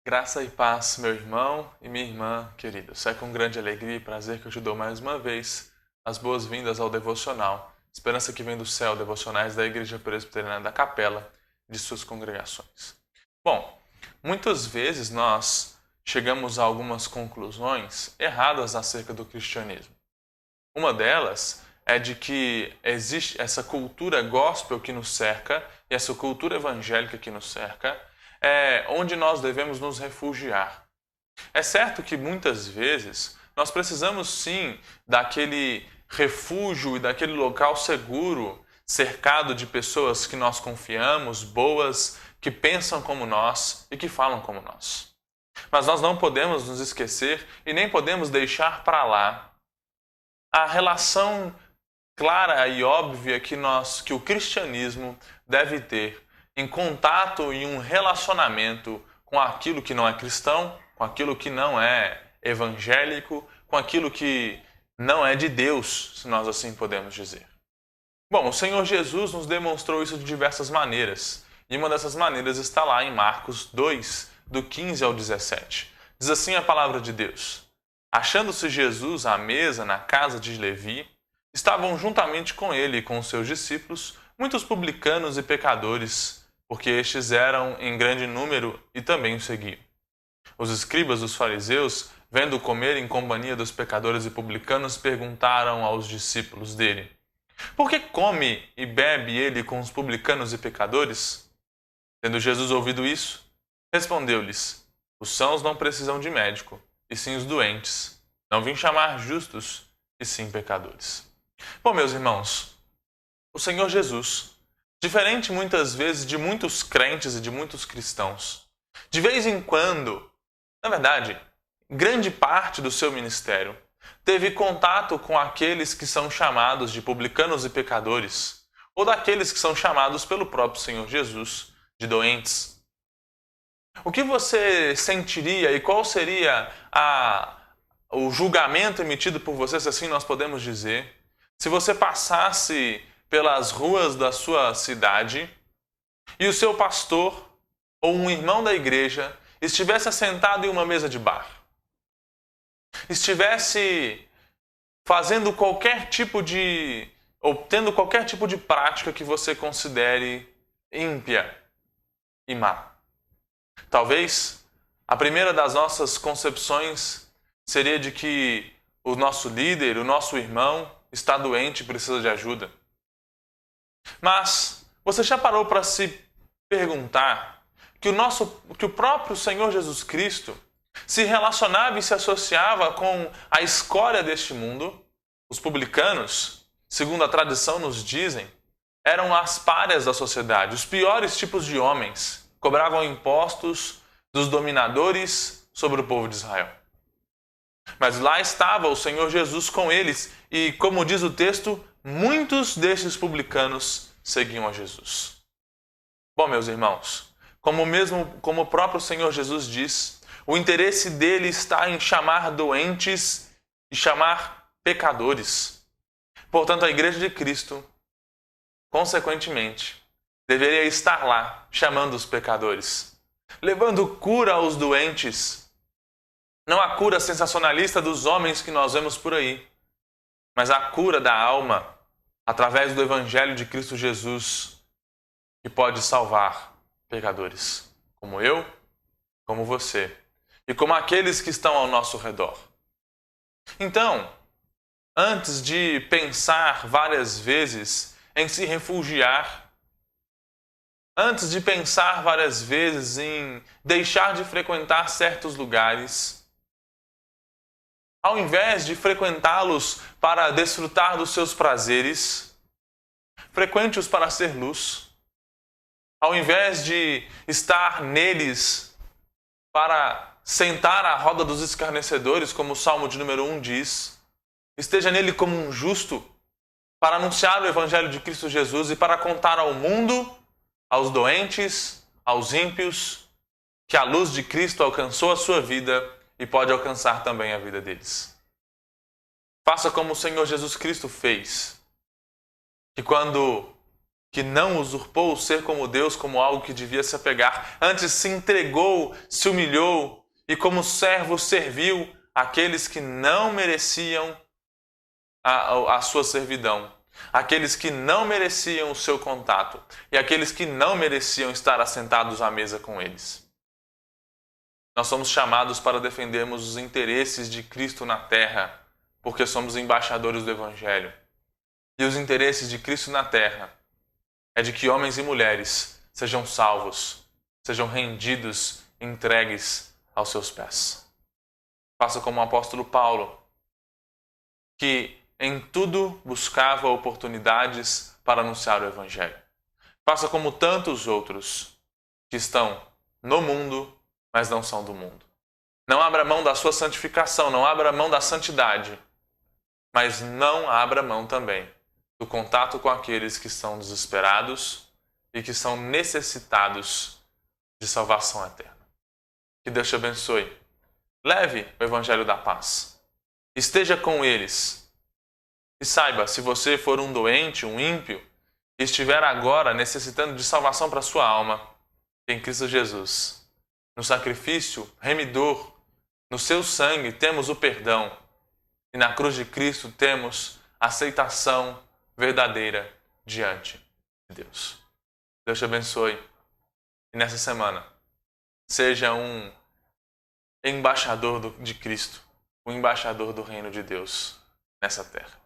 Graça e paz, meu irmão e minha irmã queridos. É com grande alegria e prazer que eu te dou mais uma vez as boas-vindas ao Devocional. Esperança que vem do céu, devocionais da Igreja Presbiteriana da Capela e de suas congregações. Bom, muitas vezes nós chegamos a algumas conclusões erradas acerca do cristianismo. Uma delas é de que existe essa cultura gospel que nos cerca e essa cultura evangélica que nos cerca é onde nós devemos nos refugiar. É certo que muitas vezes nós precisamos sim daquele refúgio e daquele local seguro, cercado de pessoas que nós confiamos, boas, que pensam como nós e que falam como nós. Mas nós não podemos nos esquecer e nem podemos deixar para lá a relação clara e óbvia que o cristianismo deve ter em contato e um relacionamento com aquilo que não é cristão, com aquilo que não é evangélico, com aquilo que não é de Deus, se nós assim podemos dizer. Bom, o Senhor Jesus nos demonstrou isso de diversas maneiras, e uma dessas maneiras está lá em Marcos 2, do 15 ao 17. Diz assim a palavra de Deus: Achando-se Jesus à mesa na casa de Levi, estavam juntamente com ele e com os seus discípulos muitos publicanos e pecadores, porque estes eram em grande número e também o seguiam. Os escribas dos fariseus, vendo comer em companhia dos pecadores e publicanos, perguntaram aos discípulos dele: Por que come e bebe ele com os publicanos e pecadores? Tendo Jesus ouvido isso, respondeu-lhes: Os sãos não precisam de médico, e sim os doentes. Não vim chamar justos, e sim pecadores. Bom, meus irmãos, o Senhor Jesus, diferente muitas vezes de muitos crentes e de muitos cristãos, de vez em quando, na verdade, grande parte do seu ministério teve contato com aqueles que são chamados de publicanos e pecadores, ou daqueles que são chamados pelo próprio Senhor Jesus de doentes. O que você sentiria e qual seria o julgamento emitido por você, se assim nós podemos dizer, se você passasse pelas ruas da sua cidade e o seu pastor ou um irmão da igreja estivesse assentado em uma mesa de bar, estivesse fazendo qualquer tipo de, ou tendo qualquer tipo de prática que você considere ímpia e má. Talvez a primeira das nossas concepções seria de que o nosso líder, o nosso irmão, está doente e precisa de ajuda. Mas você já parou para se perguntar que o próprio Senhor Jesus Cristo se relacionava e se associava com a escória deste mundo? Os publicanos, segundo a tradição nos dizem, eram as párias da sociedade, os piores tipos de homens, cobravam impostos dos dominadores sobre o povo de Israel. Mas lá estava o Senhor Jesus com eles e, como diz o texto, muitos destes publicanos seguiam a Jesus. Bom, meus irmãos, como o próprio Senhor Jesus diz, o interesse dele está em chamar doentes e chamar pecadores. Portanto, a Igreja de Cristo, consequentemente, deveria estar lá chamando os pecadores, levando cura aos doentes. Não a cura sensacionalista dos homens que nós vemos por aí, mas a cura da alma através do Evangelho de Cristo Jesus, que pode salvar pecadores, como eu, como você e como aqueles que estão ao nosso redor. Então, antes de pensar várias vezes em se refugiar, antes de pensar várias vezes em deixar de frequentar certos lugares, ao invés de frequentá-los para desfrutar dos seus prazeres, frequente-os para ser luz. Ao invés de estar neles para sentar à roda dos escarnecedores, como o Salmo de número 1 diz, esteja nele como um justo, para anunciar o Evangelho de Cristo Jesus e para contar ao mundo, aos doentes, aos ímpios, que a luz de Cristo alcançou a sua vida e pode alcançar também a vida deles. Faça como o Senhor Jesus Cristo fez, que quando que não usurpou o ser como Deus como algo que devia se apegar, antes se entregou, se humilhou e como servo serviu aqueles que não mereciam a sua servidão, aqueles que não mereciam o seu contato e aqueles que não mereciam estar assentados à mesa com eles. Nós somos chamados para defendermos os interesses de Cristo na terra, porque somos embaixadores do Evangelho. E os interesses de Cristo na terra é de que homens e mulheres sejam salvos, sejam rendidos, entregues aos seus pés. Faça como o apóstolo Paulo, que em tudo buscava oportunidades para anunciar o Evangelho. Faça como tantos outros que estão no mundo, mas não são do mundo. Não abra mão da sua santificação, não abra mão da santidade, mas não abra mão também do contato com aqueles que estão desesperados e que são necessitados de salvação eterna. Que Deus te abençoe. Leve o Evangelho da paz. Esteja com eles. E saiba, se você for um doente, um ímpio, e estiver agora necessitando de salvação para a sua alma, em Cristo Jesus, no sacrifício remidor, no seu sangue temos o perdão, e na cruz de Cristo temos a aceitação verdadeira diante de Deus. Deus te abençoe. E nessa semana, seja um embaixador de Cristo, um embaixador do reino de Deus nessa terra.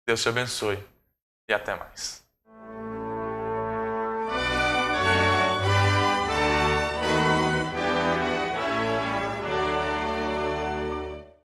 Deus te abençoe e até mais.